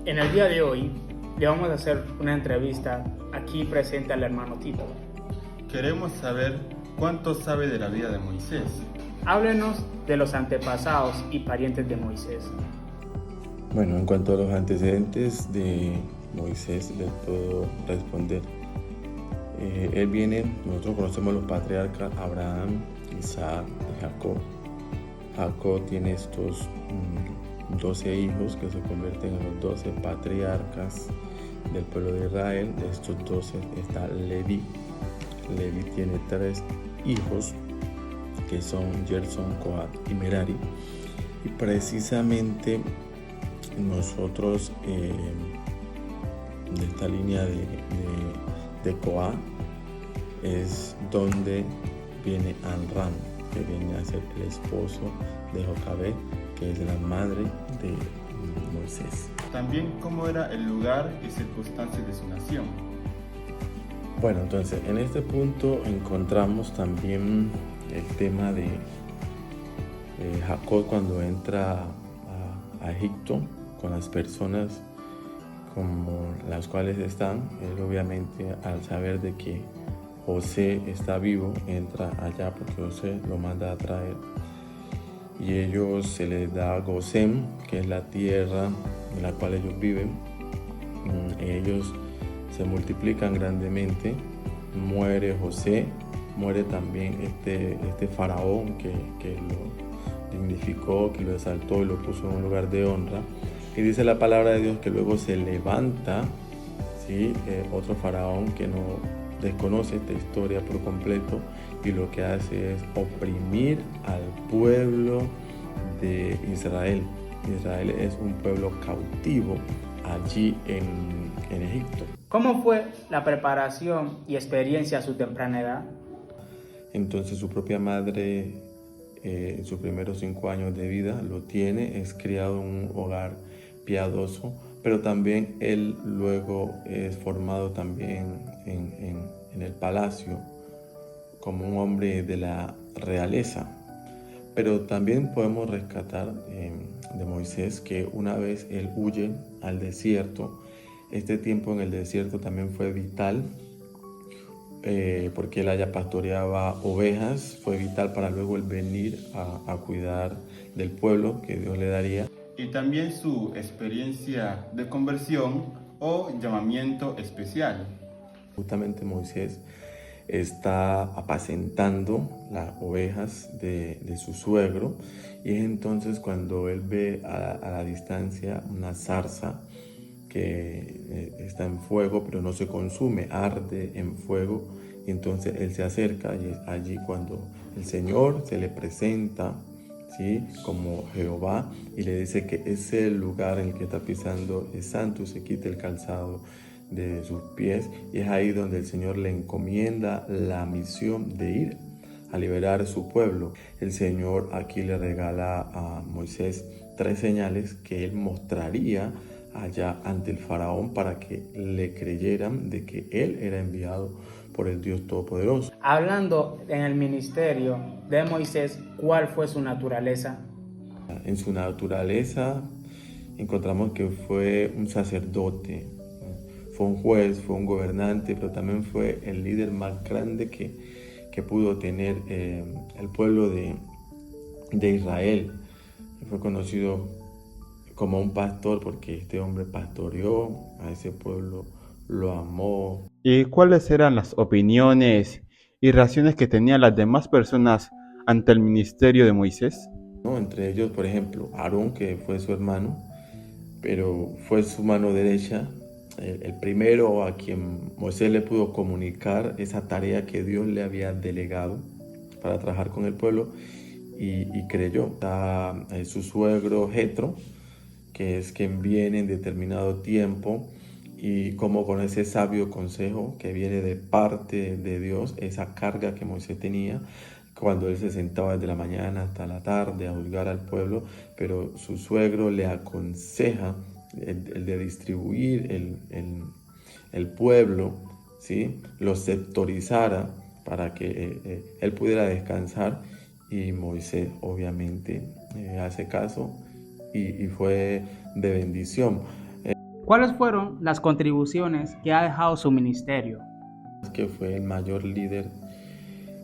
En el día de hoy le vamos a hacer una entrevista aquí presente al hermano Tito. Queremos saber cuánto sabe de la vida de Moisés. Háblenos de los antepasados y parientes de Moisés. Bueno, en cuanto a los antecedentes de Moisés, les puedo responder. Nosotros conocemos los patriarcas Abraham, Isaac y Jacob. Jacob tiene estos 12 hijos que se convierten en los 12 patriarcas del pueblo de Israel. De estos 12 está Leví. Leví tiene 3 hijos que son Gerson, Coat y Merari. Y precisamente nosotros de esta línea de Coat es donde viene Amram, que viene a ser el esposo de Jocabed, que es la madre de Moisés. También cómo era el lugar y circunstancias de su nación. Bueno, entonces en este punto encontramos también el tema de Jacob cuando entra a Egipto con las personas como las cuales están. Él obviamente al saber de que José está vivo entra allá porque José lo manda a traer y ellos se les da Gosén, que es la tierra en la cual ellos viven. Ellos se multiplican grandemente. Muere José, muere también este faraón que lo dignificó, que lo exaltó y lo puso en un lugar de honra. Y dice la palabra de Dios que luego se levanta, ¿sí? Otro faraón que no desconoce esta historia por completo y lo que hace es oprimir al pueblo de Israel. Israel es un pueblo cautivo allí en Egipto. ¿Cómo fue la preparación y experiencia a su temprana edad? Entonces su propia madre, en sus primeros 5 años de vida, lo tiene, es criado en un hogar piadoso, pero también él luego es formado también en el palacio como un hombre de la realeza. Pero también podemos rescatar de Moisés que una vez él huye al desierto. Este tiempo en el desierto también fue vital porque él allá pastoreaba ovejas. Fue vital para luego él venir a cuidar del pueblo que Dios le daría. Y también su experiencia de conversión o llamamiento especial. Justamente Moisés está apacentando las ovejas de su suegro y es entonces cuando él ve a la distancia una zarza que está en fuego pero no se consume, arde en fuego, y entonces él se acerca y es allí cuando el Señor se le presenta, ¿sí? Como Jehová, y le dice que ese lugar en el que está pisando es santo, se quite el calzado de sus pies, y es ahí donde el Señor le encomienda la misión de ir a liberar a su pueblo. El Señor aquí le regala a Moisés 3 señales que él mostraría allá ante el faraón para que le creyeran de que él era enviado por el Dios Todopoderoso. Hablando en el ministerio de Moisés, ¿cuál fue su naturaleza? En su naturaleza encontramos que fue un sacerdote, fue un juez, fue un gobernante, pero también fue el líder más grande que pudo tener el pueblo de Israel. Fue conocido como un pastor porque este hombre pastoreó a ese pueblo, lo amó. ¿Y cuáles eran las opiniones y reacciones que tenían las demás personas ante el ministerio de Moisés? ¿No? Entre ellos, por ejemplo, Aarón, que fue su hermano, pero fue su mano derecha, el primero a quien Moisés le pudo comunicar esa tarea que Dios le había delegado para trabajar con el pueblo, y creyó. Está su suegro Jetro, que es quien viene en determinado tiempo y como con ese sabio consejo que viene de parte de Dios, esa carga que Moisés tenía cuando él se sentaba desde la mañana hasta la tarde a juzgar al pueblo, pero su suegro le aconseja el de distribuir el pueblo, ¿sí? Lo sectorizara para que él pudiera descansar, y Moisés obviamente hace caso y fue de bendición. ¿Cuáles fueron las contribuciones que ha dejado su ministerio? Que fue el mayor líder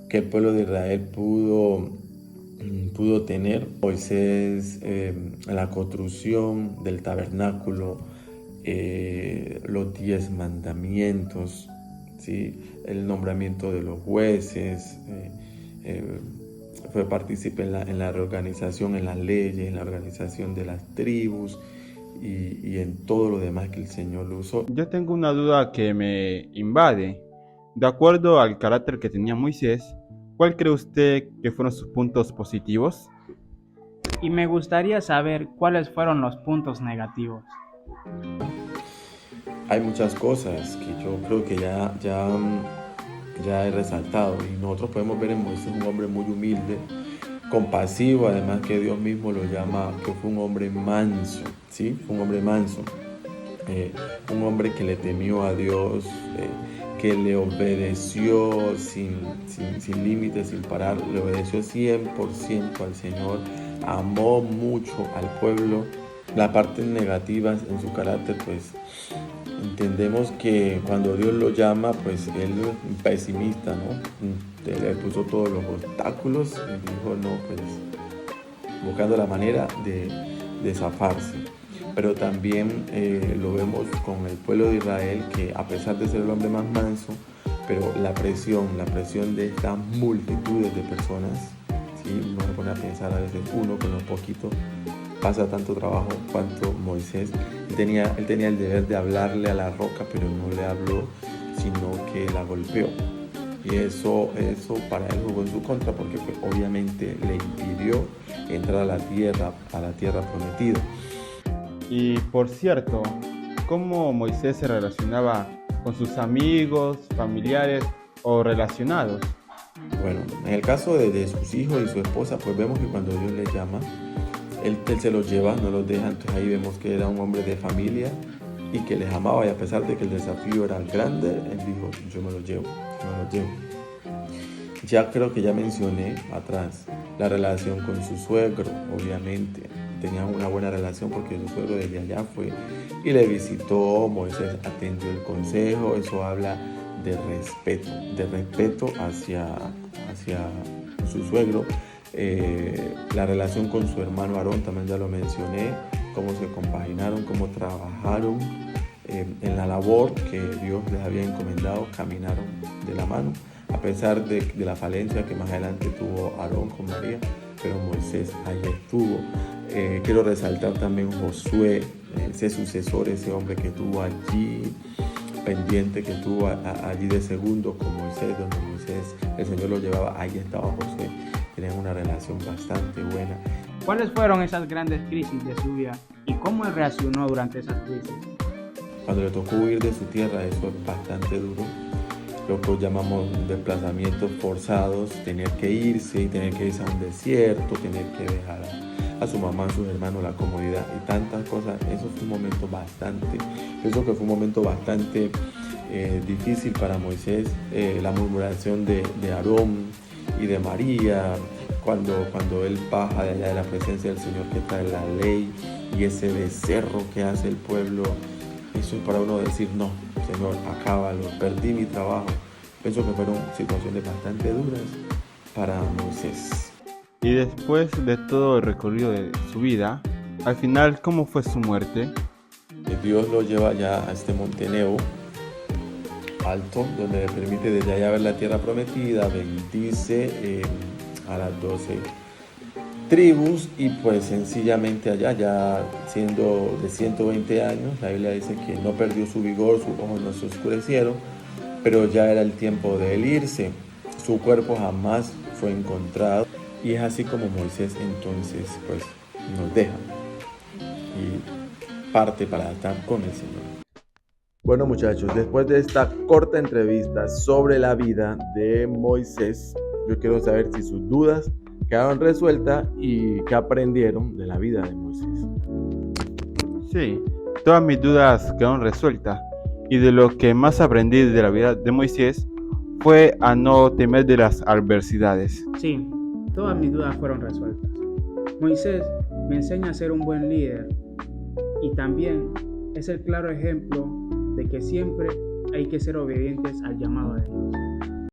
que el pueblo de Israel pudo tener. Moisés, la construcción del tabernáculo, los 10 mandamientos, ¿sí? El nombramiento de los jueces, fue partícipe en la reorganización, en las leyes, en la organización de las tribus y en todo lo demás que el Señor lo usó. Yo tengo una duda que me invade. De acuerdo al carácter que tenía Moisés, ¿cuál cree usted que fueron sus puntos positivos? Y me gustaría saber cuáles fueron los puntos negativos. Hay muchas cosas que yo creo que ya he resaltado, y nosotros podemos ver en Moisés un hombre muy humilde, compasivo, además que Dios mismo lo llama que fue un hombre manso, ¿sí? Fue un hombre manso, un hombre que le temió a Dios, que le obedeció sin límites, sin parar, le obedeció 100% al Señor, amó mucho al pueblo. Las partes negativas en su carácter, pues entendemos que cuando Dios lo llama, pues él es pesimista, ¿no? Le puso todos los obstáculos y dijo, no, pues buscando la manera de zafarse. Pero también lo vemos con el pueblo de Israel, que a pesar de ser el hombre más manso, pero la presión de estas multitudes de personas, ¿sí? Uno se pone a pensar a veces, uno con los poquitos pasa tanto trabajo cuanto Moisés. Él tenía el deber de hablarle a la roca, pero no le habló, sino que la golpeó. Y eso para él jugó en su contra, porque pues, obviamente le impidió entrar a la tierra prometida. Y por cierto, ¿cómo Moisés se relacionaba con sus amigos, familiares o relacionados? Bueno, en el caso de sus hijos y su esposa, pues vemos que cuando Dios les llama, él se los lleva, no los deja. Entonces ahí vemos que era un hombre de familia y que les amaba, y a pesar de que el desafío era grande, él dijo, yo me los llevo. Ya creo que ya mencioné atrás la relación con su suegro. Obviamente tenían una buena relación porque su suegro desde allá fue y le visitó. Moisés atendió el consejo. Eso habla de respeto hacia su suegro. La relación con su hermano Aarón también ya lo mencioné, cómo se compaginaron, cómo trabajaron en la labor que Dios les había encomendado, caminaron de la mano, a pesar de la falencia que más adelante tuvo Aarón con María, pero Moisés allí estuvo. Quiero resaltar también Josué, ese sucesor, ese hombre que tuvo allí pendiente, que tuvo allí de segundo con Moisés, donde Moisés, el Señor lo llevaba, ahí estaba Josué. Tenían una relación bastante buena. ¿Cuáles fueron esas grandes crisis de su vida y cómo él reaccionó durante esas crisis? Cuando le tocó huir de su tierra, eso es bastante duro. Lo que llamamos desplazamientos forzados, tener que irse a un desierto, tener que dejar a su mamá, a sus hermanos, la comodidad y tantas cosas. Eso fue un momento bastante difícil para Moisés. La murmuración de Aarón y de María, cuando él baja de allá de la presencia del Señor, que trae la ley, y ese becerro que hace el pueblo, eso es para uno decir, no, Señor, acábalo, perdí mi trabajo. Pienso que fueron situaciones bastante duras para Moisés. Y después de todo el recorrido de su vida, al final, ¿cómo fue su muerte? Dios lo lleva ya a este monte Nebo alto, donde le permite desde allá ver la tierra prometida, bendice a las 12 tribus, y pues sencillamente allá, ya siendo de 120 años, la Biblia dice que no perdió su vigor, sus ojos no se oscurecieron, pero ya era el tiempo de él irse. Su cuerpo jamás fue encontrado, y es así como Moisés entonces pues nos deja y parte para estar con el Señor. Bueno, muchachos, después de esta corta entrevista sobre la vida de Moisés, yo quiero saber si sus dudas quedaron resueltas y qué aprendieron de la vida de Moisés. Sí, todas mis dudas quedaron resueltas, y de lo que más aprendí de la vida de Moisés fue a no temer de las adversidades. Sí, todas mis dudas fueron resueltas. Moisés me enseña a ser un buen líder y también es el claro ejemplo de que siempre hay que ser obedientes al llamado de Dios.